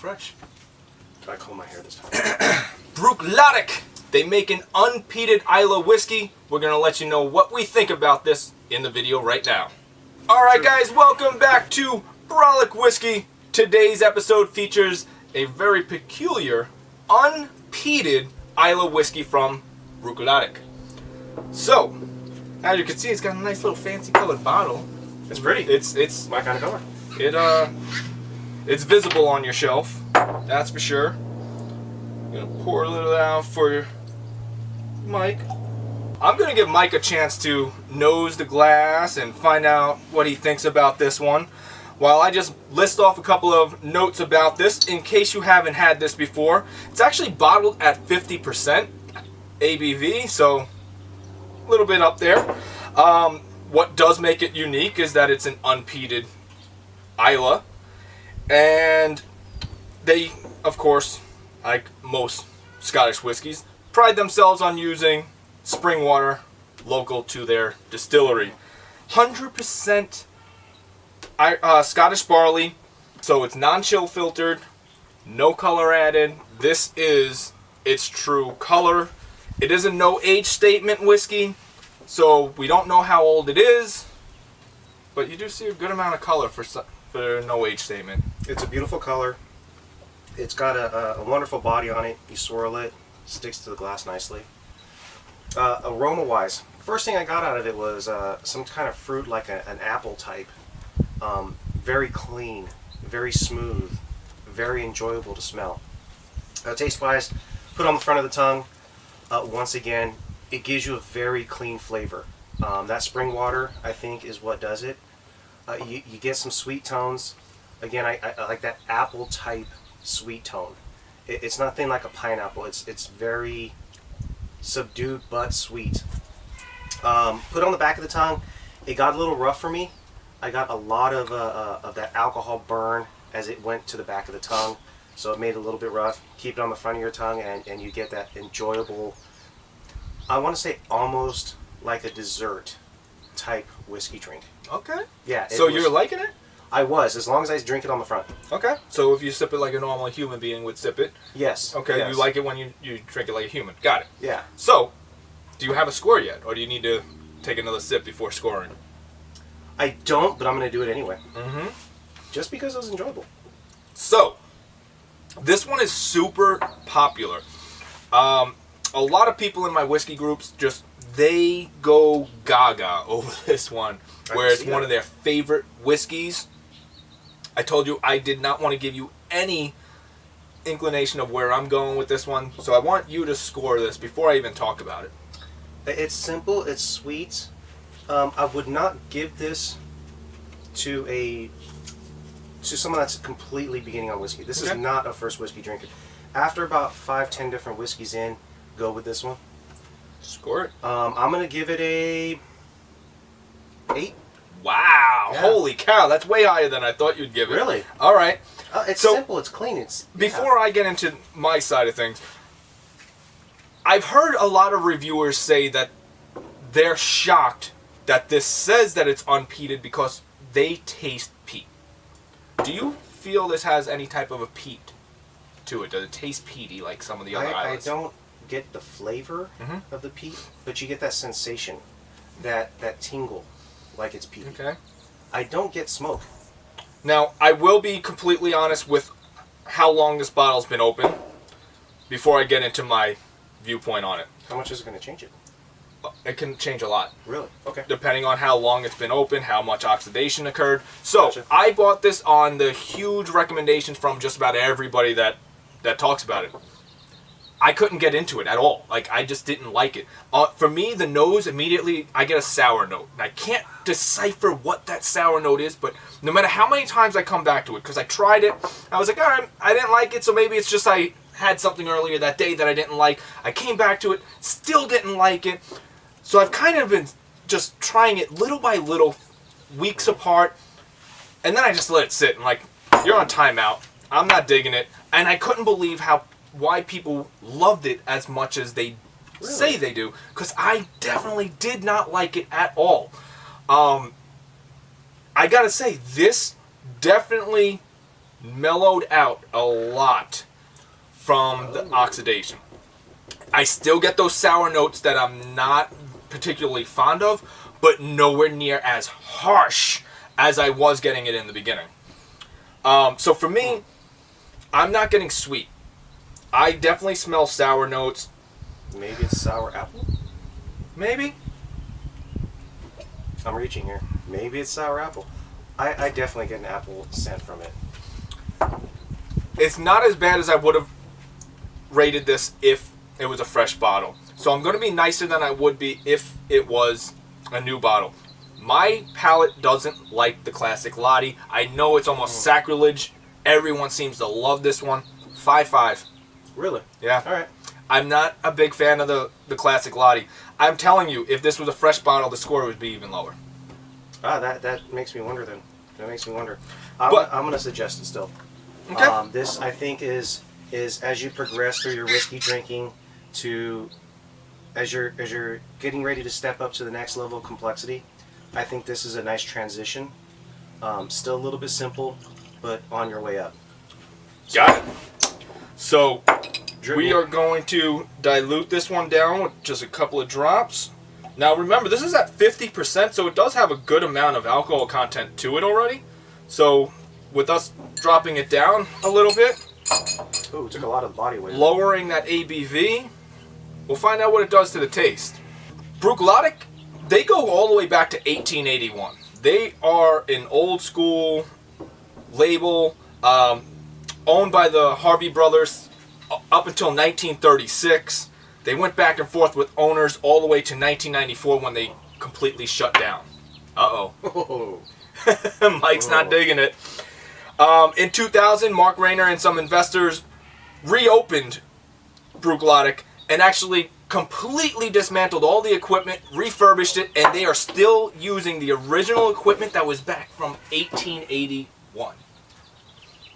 fresh. I comb my hair this time. Bruichladdich. They make an unpeated Islay whiskey. We're going to let you know what we think about this in the video right now. Alright guys, welcome back to Brolic Whiskey. Today's episode features a very peculiar, unpeated Islay whiskey from Bruichladdich. So, as you can see, it's got a nice little fancy colored bottle. It's pretty. It's my kind of color. It's visible on your shelf, that's for sure. I'm gonna pour a little out for Mike. I'm gonna give Mike a chance to nose the glass and find out what he thinks about this one, while I just list off a couple of notes about this in case you haven't had this before. It's actually bottled at 50% ABV, so a little bit up there. What does make it unique is that it's an unpeated Islay, and they, of course, like most Scottish whiskies, pride themselves on using spring water local to their distillery. 100% Scottish Barley, so it's non-chill filtered, no color added. This is its true color. It is a no age statement whiskey, so we don't know how old it is, but you do see a good amount of color for no age statement. It's a beautiful color. It's got a wonderful body on it. You swirl it, sticks to the glass nicely. Aroma-wise, first thing I got out of it was some kind of fruit, like an apple type. Very clean, very smooth, very enjoyable to smell. Taste-wise, put on the front of the tongue. Once again, it gives you a very clean flavor. That spring water, I think, is what does it. You get some sweet tones. Again, I like that apple type sweet tone. It's nothing like a pineapple. It's very subdued but sweet. Put on the back of the tongue, it got a little rough for me. I got a lot of that alcohol burn as it went to the back of the tongue, so it made it a little bit rough. Keep it on the front of your tongue, and you get that enjoyable, I want to say almost like a dessert type whiskey drink. Okay. Yeah. So you're liking it? I was, as long as I drink it on the front. Okay. So if you sip it like a normal human being would sip it? Yes. Okay, yes. You like it when you drink it like a human. Got it. Yeah. So, do you have a score yet? Or do you need to take another sip before scoring? I don't, but I'm going to do it anyway. Mm-hmm. Just because it was enjoyable. So, this one is super popular. A lot of people in my whiskey groups they go gaga over this one, where it's one of their favorite whiskeys. I told you I did not want to give you any inclination of where I'm going with this one, so I want you to score this before I even talk about it. It's simple, it's sweet. I would not give this to someone that's completely beginning on whiskey. This is not a first whiskey drinker. After about 5-10 different whiskeys in, go with this one. Score it. I'm going to give it a 8. Wow! Yeah. Holy cow! That's way higher than I thought you'd give it. Really? All right. It's So, simple. It's clean. Before I get into my side of things, I've heard a lot of reviewers say that they're shocked that this says that it's unpeated because they taste peat. Do you feel this has any type of a peat to it? Does it taste peaty like some of the other Isleys? I don't get the flavor of the peat, but you get that sensation, that tingle, like it's peaty. Okay. I don't get smoke. Now, I will be completely honest with how long this bottle's been open before I get into my viewpoint on it. How much is it going to change it? It can change a lot. Really? Okay. Depending on how long it's been open, how much oxidation occurred. So, Gotcha. I bought this on the huge recommendations from just about everybody that talks about it. I couldn't get into it at all. Like, I just didn't like it. For me, the nose, immediately, I get a sour note. And I can't decipher what that sour note is, but no matter how many times I come back to it, because I tried it, I was like, all right, I didn't like it, so maybe it's just I had something earlier that day that I didn't like. I came back to it, still didn't like it. So I've kind of been just trying it little by little, weeks apart, and then I just let it sit, and like, you're on timeout. I'm not digging it. And I couldn't believe why people loved it as much as they say they do, because I definitely did not like it at all. I gotta say, this definitely mellowed out a lot from the oxidation. I still get those sour notes that I'm not particularly fond of, but nowhere near as harsh as I was getting it in the beginning. So for me, I'm not getting sweet. I definitely smell sour notes. Maybe it's sour apple? Maybe. I'm reaching here. Maybe it's sour apple. I definitely get an apple scent from it. It's not as bad as I would have rated this if it was a fresh bottle. So I'm going to be nicer than I would be if it was a new bottle. My palate doesn't like the Classic Laddie. I know it's almost sacrilege. Everyone seems to love this one. 5.5. Really? Yeah. All right. I'm not a big fan of the Classic Laddie. I'm telling you, if this was a fresh bottle, the score would be even lower. That makes me wonder then. That makes me wonder. I'm going to suggest it still. Okay. This, I think, is as you progress through your whiskey drinking as you're getting ready to step up to the next level of complexity, I think this is a nice transition. Still a little bit simple, but on your way up. Got it. So we are going to dilute this one down with just a couple of drops. Now remember, this is at 50%, so it does have a good amount of alcohol content to it already. So with us dropping it down a little bit, Ooh, it took a lot of body weight. lowering that ABV, we'll find out what it does to the taste. Bruichladdich, they go all the way back to 1881. They are an old school label owned by the Harvey brothers up until 1936. They went back and forth with owners all the way to 1994 when they completely shut down. Uh-oh. Oh. Mike's not digging it. In 2000, Mark Rayner and some investors reopened Bruichladdich and actually completely dismantled all the equipment, refurbished it, and they are still using the original equipment that was back from 1881.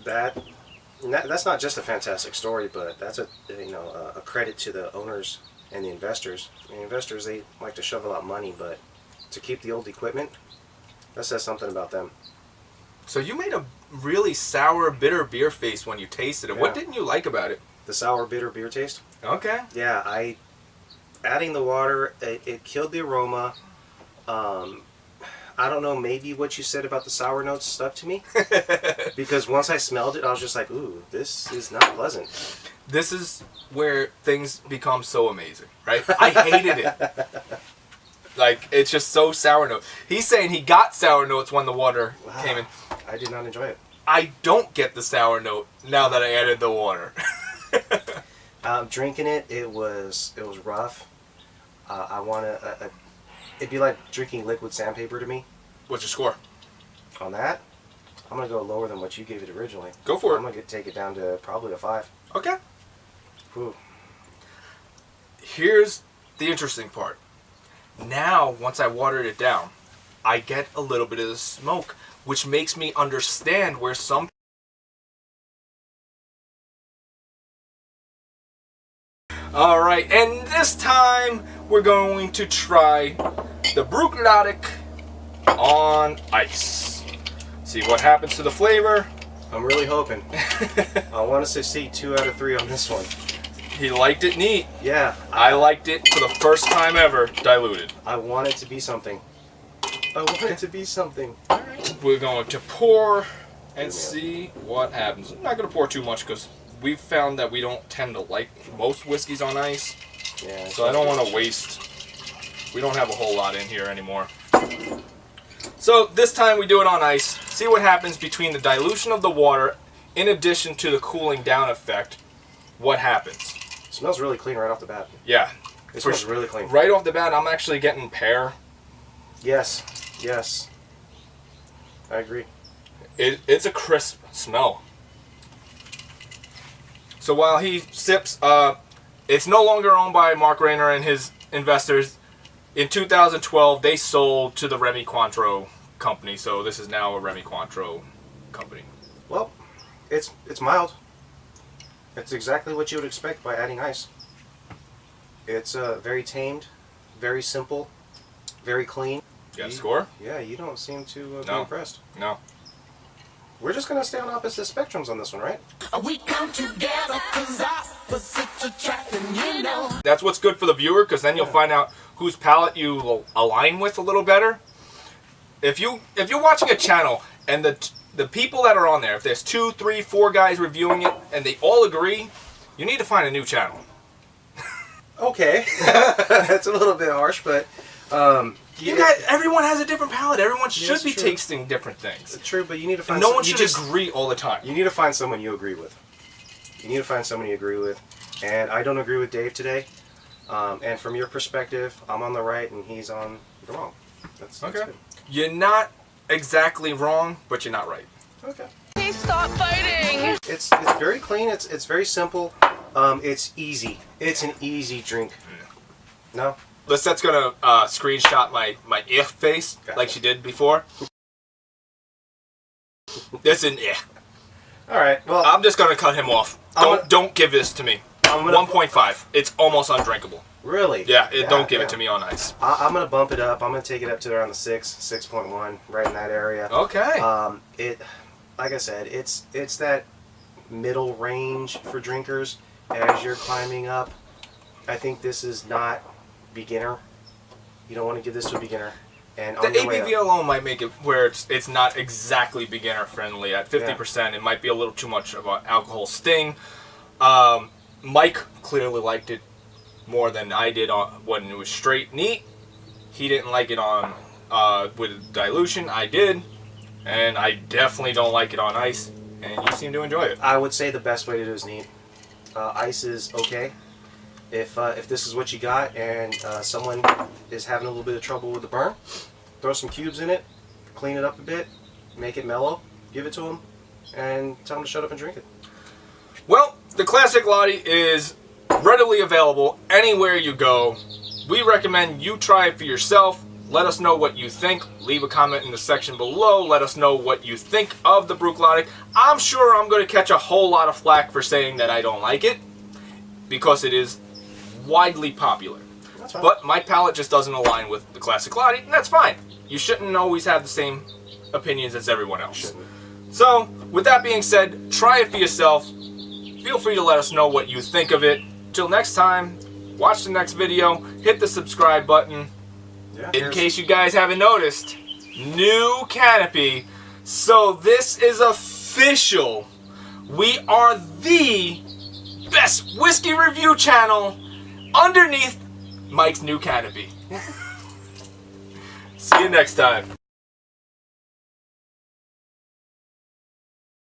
That's not just a fantastic story, but that's a credit to the owners and the investors. The investors, they like to shove a lot of money, but to keep the old equipment, that says something about them. So you made a really sour, bitter beer face when you tasted it. Yeah. What didn't you like about it? The sour, bitter beer taste. Okay. Yeah, adding the water, it killed the aroma. I don't know, maybe what you said about the sour notes stuck to me. Because once I smelled it, I was just like, ooh, this is not pleasant. This is where things become so amazing, right? I hated it. Like, it's just so sour note. He's saying he got sour notes when the water came in. I did not enjoy it. I don't get the sour note now that I added the water. Drinking it, it was rough. I want to... it'd be like drinking liquid sandpaper to me. What's your score? On that, I'm going to go lower than what you gave it originally. Go for it. I'm going to take it down to probably a 5. Okay. Whew. Here's the interesting part. Now, once I watered it down, I get a little bit of the smoke, which makes me understand where some... Alright, and this time we're going to try the Bruichladdich on ice. See what happens to the flavor. I'm really hoping. I want to succeed 2 out of 3 on this one. He liked it neat. Yeah. I liked it for the first time ever diluted. I want it to be something. I want it to be something. Alright. We're going to pour and see what happens. I'm not going to pour too much because we've found that we don't tend to like most whiskeys on ice. Yeah. So I don't want to waste. We don't have a whole lot in here anymore. So this time we do it on ice. See what happens between the dilution of the water in addition to the cooling down effect. What happens? It smells really clean right off the bat. Yeah. It smells really clean. Right off the bat, I'm actually getting pear. Yes. Yes. I agree. It's a crisp smell. So while he sips, it's no longer owned by Mark Rayner and his investors. In 2012, they sold to the Remy Cointreau company, so this is now a Remy Cointreau company. Well, it's mild. It's exactly what you would expect by adding ice. It's very tamed, very simple, very clean. You got a score? Yeah, you don't seem to be No. impressed. No. We're just gonna stay on opposite spectrums on this one, right? We come together 'cause opposites attract, and you know. That's what's good for the viewer, because then you'll find out whose palate you will align with a little better. If you're watching a channel and the people that are on there, if there's 2, 3, 4 guys reviewing it and they all agree, you need to find a new channel. Okay, that's a little bit harsh, but everyone has a different palate. Everyone should be true. tasting different things. True, but you need to find. No one should agree all the time. You need to find someone you agree with. You need to find someone you agree with, and I don't agree with Dave today. And from your perspective, I'm on the right and he's on the wrong. That's good. You're not exactly wrong, but you're not right. Okay. Please stop fighting. It's very clean. It's very simple. It's easy. It's an easy drink. No. Lisette's gonna screenshot my face like she did before. This is All right. Well, I'm just gonna cut him off. Don't give this to me. 1.5. It's almost undrinkable. Really? Yeah. Don't give it to me on ice. I'm gonna bump it up. I'm gonna take it up to around the 6.1, right in that area. Okay. Like I said, it's that middle range for drinkers as you're climbing up. I think this is not beginner. You don't want to give this to a beginner. And The ABV alone might make it where it's not exactly beginner friendly. At 50%, it might be a little too much of an alcohol sting. Mike clearly liked it more than I did when it was straight neat. He didn't like it on with dilution. I did, and I definitely don't like it on ice. And you seem to enjoy it. I would say the best way to do is neat. Ice is okay. If this is what you got and someone is having a little bit of trouble with the burn, throw some cubes in it, clean it up a bit, make it mellow, give it to them, and tell them to shut up and drink it. Well, the Classic Laddie is readily available anywhere you go. We recommend you try it for yourself. Let us know what you think. Leave a comment in the section below. Let us know what you think of the Bruichladdich. I'm sure I'm going to catch a whole lot of flack for saying that I don't like it, because it is widely popular. That's fine. But my palate just doesn't align with the Classic Laddie, and that's fine. You shouldn't always have the same opinions as everyone else. So, with that being said, try it for yourself. Feel free to let us know what you think of it. Till next time, watch the next video, hit the subscribe button. In case you guys haven't noticed, new canopy. So this is official. We are the best whiskey review channel underneath Mike's new canopy. See you next time.